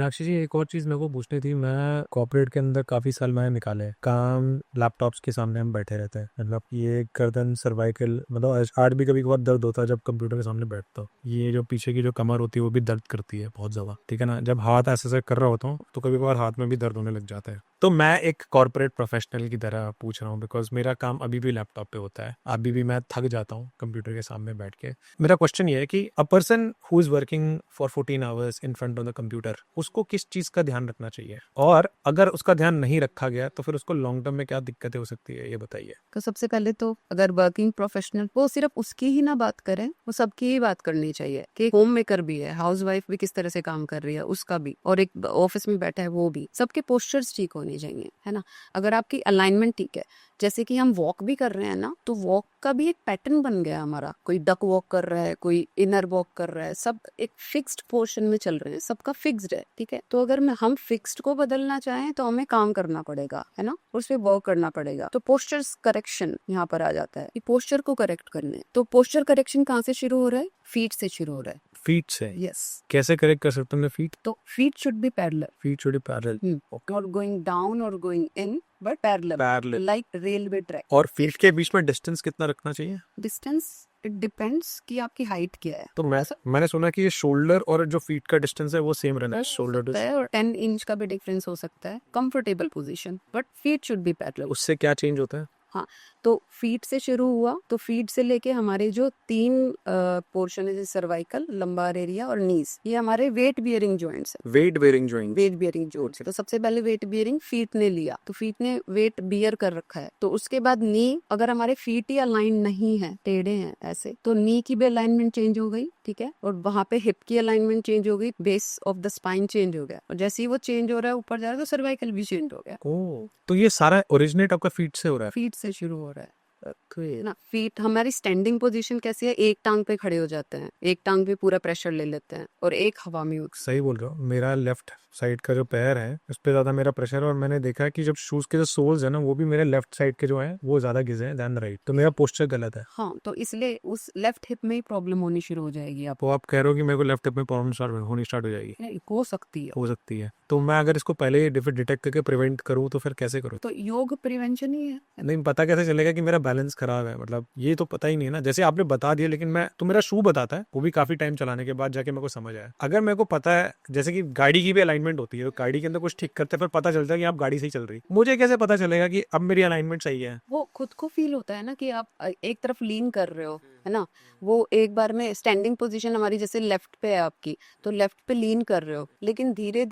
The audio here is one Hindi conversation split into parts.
मीनाक्षी जी, एक और चीज़ मेरे को पूछनी थी। मैं कॉर्पोरेट के अंदर काफ़ी साल मैंने निकाले हैं। काम लैपटॉप्स के सामने हम बैठे रहते हैं, मतलब ये गर्दन सर्वाइकल, मतलब आज भी कभी कभार दर्द होता है जब कंप्यूटर के सामने बैठता हूँ। ये जो पीछे की जो कमर होती है वो भी दर्द करती है बहुत ज़्यादा, ठीक है ना। जब हाथ ऐसे ऐसे कर रहा होता हूँ तो कभी कभार हाथ में भी दर्द होने लग जाता है। तो मैं एक कॉर्पोरेट प्रोफेशनल की तरह पूछ रहा हूँ, बिकॉज मेरा काम अभी भी लैपटॉप पे होता है, अभी भी मैं थक जाता हूँ कंप्यूटर के सामने बैठ के। मेरा क्वेश्चन ये है कि a person who is working for 14 hours in front of the computer, उसको किस चीज का ध्यान रखना चाहिए, और अगर उसका ध्यान नहीं रखा गया तो फिर उसको लॉन्ग टर्म में क्या दिक्कतें हो सकती है, ये बताइए। तो सबसे पहले तो अगर वर्किंग प्रोफेशनल, वो सिर्फ उसकी ही ना बात करें, वो सबकी ही बात करनी चाहिए कि होम मेकर भी है, हाउस वाइफ भी किस तरह से काम कर रही है उसका भी, और एक ऑफिस में बैठा है वो भी। सबके पोस्चर्स ठीक होने चाहिए, है ना। अगर आपकी अलाइनमेंट ठीक है, जैसे कि हम वॉक भी कर रहे हैं ना, तो वॉक का भी एक पैटर्न बन गया हमारा। कोई डक वॉक कर रहा है, कोई इनर वॉक कर रहा है, सब एक फिक्स्ड पोर्शन में चल रहे हैं, सबका फिक्स्ड है, ठीक है। तो अगर हम फिक्स्ड को बदलना चाहें तो हमें काम करना पड़ेगा, है ना, उस पर वर्क करना पड़ेगा। तो पोस्चर्स करेक्शन यहाँ पर आ जाता है कि पोस्चर को करेक्ट करने। तो पोस्चर करेक्शन कहाँ से शुरू हो रहा है? फीट से शुरू हो रहा है। फीट से? यस। कैसे करेक्ट कर सकता हूँ मैं फीट? तो feet should be parallel, feet should be parallel, not going down और going in, but parallel, parallel. Like railway track. और फीट के बीच में डिस्टेंस कितना रखना चाहिए? डिस्टेंस इट डिपेंड्स कि आपकी हाइट क्या है। तो मैंने सुना कि ये शोल्डर और जो फीट का डिस्टेंस है वो सेम रहना है, शोल्डर टू। और 10 इंच का भी डिफरेंस हो सकता है, comfortable position, but feet should be parallel. उससे क्या चेंज होता है? हाँ, तो फीट से शुरू हुआ, तो फीट से लेके हमारे जो 3 पोर्शन है, सर्वाइकल, लंबार एरिया और नीज, ये हमारे वेट बियरिंग जॉइंट्स है। Weight bearing joint. Weight bearing जोड़ से, तो सबसे पहले वेट बियरिंग फीट ने लिया, तो फीट ने वेट बियर कर रखा है। तो उसके बाद नी, अगर हमारे फीट ही अलाइन नहीं है, टेढ़े हैं ऐसे, तो नी की भी अलाइनमेंट चेंज हो गई, ठीक है। और वहां पे हिप की अलाइनमेंट चेंज हो गई, base of the spine change हो गया, और जैसे ही वो चेंज हो रहा है ऊपर जा रहा है, तो सर्वाइकल भी चेंज हो गया। ओ, तो ये सारा ओरिजिनेट आपका फीट से हो रहा है? फीट से शुरू हो रहा है Okay. ना। फीट, हमारी स्टैंडिंग पोजीशन कैसी है? एक टांग पे खड़े हो जाते हैं, एक टांग पे पूरा प्रेशर ले लेते हैं और एक हवा में उड़। सही बोल रहे हो, मेरा लेफ्ट साइड का जो पैर है उस पे ज्यादा मेरा प्रेशर है, और मैंने देखा है कि जब शूज के जो सोल्स है ना वो भी मेरे लेफ्ट साइड के जो है वो ज्यादा घिसे हैं देन राइट, तो मेरा पोस्चर गलत है। हाँ, तो इसलिए उस लेफ्ट हिप में ही प्रॉब्लम होनी शुरू हो जाएगी तो आप कह रहे हो कि मेरे को लेफ्ट हिप में प्रॉब्लम होनी स्टार्ट हो जाएगी? हो सकती है। हो सकती है। तो मैं अगर इसको पहले डिटेक्ट करके प्रिवेंट करूँ तो फिर कैसे करूँ? तो योग प्रिवेंशन ही है। नहीं, पता कैसे चलेगा कि मेरा बैलेंस खराब है? मतलब ये तो पता ही नहीं है ना, जैसे आपने बता दिया, लेकिन मैं तो, मेरा शू बताता है, वो भी काफी टाइम चलाने के बाद जाके मेरे को समझ आया। अगर मेरे को पता है, जैसे कि गाड़ी की भी अलाइनमेंट होती है, तो गाड़ी के अंदर कुछ ठीक करते हैं, फिर पता चलता है कि आप गाड़ी सही चल रही, मुझे कैसे पता चलेगा कि अब मेरी अलाइनमेंट सही है? वो खुद को फील होता है ना कि आप एक तरफ लीन कर रहे हो, है ना। वो एक बार में स्टैंडिंग पोजीशन हमारी जैसे लेफ्ट पे है आपकी, तो लेफ्ट पे लीन कर रहे हो, लेकिन धीरे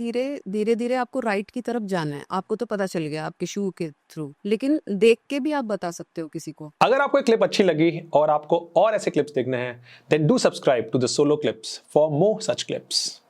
धीरे आपको राइट की तरफ जाना है। आपको तो पता चल गया आपके शू के थ्रू, लेकिन देख के भी आप बता सकते हो किसी को। अगर आपको ये क्लिप अच्छी लगी और आपको और ऐसे क्लिप्स देखने हैं, then do subscribe to the solo clips for more such clips.